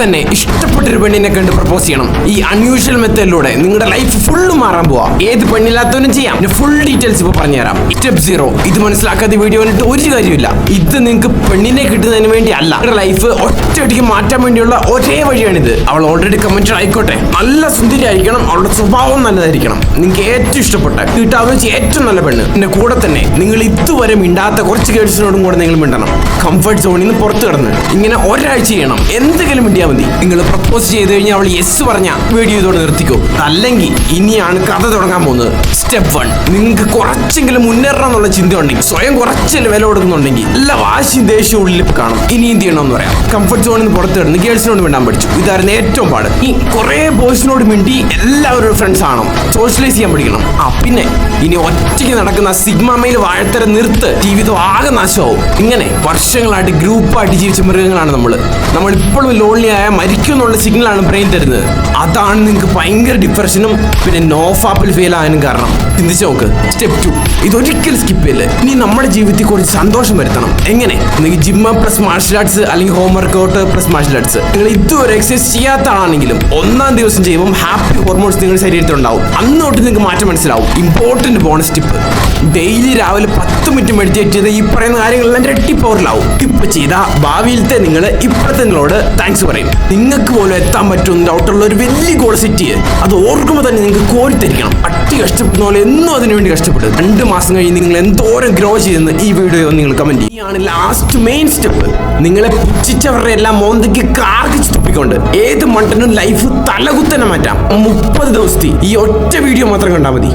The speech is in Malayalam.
തന്നെ ഇഷ്ടപ്പെട്ടൊരു പെണ്ണിനെ കണ്ട് പ്രപ്പോസ് ചെയ്യണം. ഈ അൺയൂഷ്വൽ മെത്തേഡിലൂടെ നിങ്ങളുടെ ലൈഫ് ഫുള്ള് മാറാൻ പോവാ. ഏത് പെണ്ണില്ലാത്തവനും ചെയ്യാം. ഫുൾ ഡീറ്റെയിൽസ് ഇപ്പൊ പറഞ്ഞുതരാം. സ്റ്റെപ്പ് 0. ഇത് മനസ്സിലാക്കാത്ത വീഡിയോ കണ്ടിട്ട് ഒരു കാര്യമില്ല. ഇത് നിങ്ങൾക്ക് പെണ്ണിനെ കിട്ടുന്നതിന് വേണ്ടി അല്ല, നിങ്ങളുടെ ലൈഫ് ഒറ്റയടിക്ക് മാറ്റാൻ വേണ്ടിയുള്ള ഒരേ വഴിയാണിത്. അവൾ ഓൾറെഡി കമന്റഡ് ആയിക്കോട്ടെ, നല്ല സുന്ദരി ആയിരിക്കണം, അവളുടെ സ്വഭാവം നല്ലതായിരിക്കണം, നിങ്ങൾക്ക് ഏറ്റവും ഇഷ്ടപ്പെട്ട കിട്ടാവുന്ന ഏറ്റവും നല്ല പെണ്ണ്. എന്റെ കൂടെ തന്നെ നിങ്ങൾ ഇതുവരെ മിണ്ടാത്ത കുറച്ച് ഗേൾസിനോടും കൂടെ നിങ്ങൾ മിണ്ടണം. കംഫർട്ട് സോണിൽ നിന്ന് പുറത്തു കിടന്ന് ഇങ്ങനെ ഒരാഴ്ച ചെയ്യണം. എന്തെങ്കിലും മിണ്ടിയാൽ മതി. നിങ്ങൾ പ്രപ്പോസ് ചെയ്ത് കഴിഞ്ഞാൽ അവൾ യെസ് പറഞ്ഞ വീഡിയോ ഇതോടെ നിർത്തിക്കോ. അല്ലെങ്കിൽ ഇനിയാണ് കഥ തുടങ്ങാൻ പോകുന്നത്. സ്റ്റെപ്പ് 1. നിങ്ങൾക്ക് കുറച്ചെങ്കിലും മുന്നേറണം എന്നുള്ള ചിന്ത ഉണ്ടെങ്കിൽ, സ്വയം കുറച്ചെങ്കിലും വില കൊടുക്കുന്നുണ്ടെങ്കിൽ, എല്ലാ വാശി ദേഷ്യം ഉള്ളിൽ കാണും. ഇനി എന്ത് ചെയ്യണമെന്ന് പറയാം. കംഫർട്ട് സോണിൽ നിന്ന് പുറത്ത് കിടന്ന് ഗേൾസിനോട് മിണ്ടാൻ പഠിച്ചു. ഇതായിരുന്നു ഏറ്റവും പാട്. ഈ കുറെ ബോയ്സിനോട് മിണ്ടി എല്ലാവരും ഫ്രണ്ട്സ് ആണോ, സോഷ്യലൈസ് ചെയ്യാൻ പഠിക്കണം. പിന്നെ ഇനി ഒറ്റയ്ക്ക് നടക്കുന്ന സിഗ്മ മെയിൽ വാഴത്തര നിർത്ത്. ജീവിതം ആകെ നാശമാവും. ഇങ്ങനെ വർഷങ്ങളായിട്ട് ഗ്രൂപ്പായിട്ട് ജീവിച്ച മൃഗങ്ങളാണ് നമ്മൾ ഇപ്പോഴും ലോൺലി ആയ മരിക്കും എന്നുള്ള സിഗ്നലാണ് ബ്രെയിൻ തരുന്നത്. അതാണ് നിങ്ങൾക്ക് ഭയങ്കര ഡിപ്രഷനും പിന്നെ നോഫാപ്പിൽ ഫെയിൽ ആകാനും കാരണം. ചിന്തിച്ചു നോക്ക്. സ്റ്റെപ്പ് 2. ഇതൊരിക്കലും സ്കിപ്പ് ചെയ്യില്ല. ഇനി നമ്മുടെ ജീവിതത്തിൽ കുറച്ച് സന്തോഷം വരുത്തണം. എങ്ങനെ? നിങ്ങൾക്ക് ജിമ്മ് പ്ലസ് മാർഷൽ ആർട്സ് അല്ലെങ്കിൽ home workout plus martial arts. നിങ്ങൾ ഇതുവരെ എക്സസൈസ് ചെയ്യാത്ത ആണെങ്കിലും 1-ാം ദിവസം ചെയ്യുമ്പോൾ ഹാപ്പി ഹോർമോൺസ് നിങ്ങളുടെ ശരീരത്തിൽ ഉണ്ടാവും. അന്നോട്ട് നിങ്ങൾക്ക് മാറ്റം മനസ്സിലാവും. ഇമ്പോർട്ടന്റ് ബോണസ് ടിപ്പ്: ഡെയിലി രാവിലെ 10 മിനിറ്റ് മെഡിറ്റേറ്റ് ചെയ്ത് ഈ പറയുന്ന കാര്യങ്ങളെല്ലാം ഇരട്ടി പവറിലാവും. ടിപ്പ് ചെയ്ത ഭാവിയിലത്തെ നിങ്ങൾ ഇപ്പോഴത്തെ നിങ്ങളോട് താങ്ക്സ് പറയും. നിങ്ങൾക്ക് പോലും എത്താൻ പറ്റുമെന്ന് ഡൗട്ടുള്ള ഒരു വലിയ ഗോൾ സെറ്റ് ചെയ്യുക. അത് ഓർക്കുമ്പോൾ തന്നെ നിങ്ങൾക്ക് കോരിത്തിരിക്കണം. അട്ടി കഷ്ടപ്പെടുന്ന പോലെ എന്നും അതിനുവേണ്ടി കഷ്ടപ്പെടും. 2 മാസം കഴിഞ്ഞ് നിങ്ങൾ എന്തോരം ഗ്രോ ചെയ്തെന്ന് ഈ വീഡിയോ നിങ്ങൾ കമന്റ് ചെയ്യും. ഇനിയാണ് ലാസ്റ്റ് മെയിൻ സ്റ്റെപ്പ്. നിങ്ങളെ പുച്ഛിച്ചവരുടെ എല്ലാം മോന്തയ്ക്ക് കാർക്കിച്ച് തുപ്പിക്കൊണ്ട് ഏത് മണ്ടനും ലൈഫ് തലകുത്തനെ മാറ്റാം. 30 ദിവസത്തെ ഈ ഒറ്റ വീഡിയോ മാത്രം കണ്ടാൽ മതി.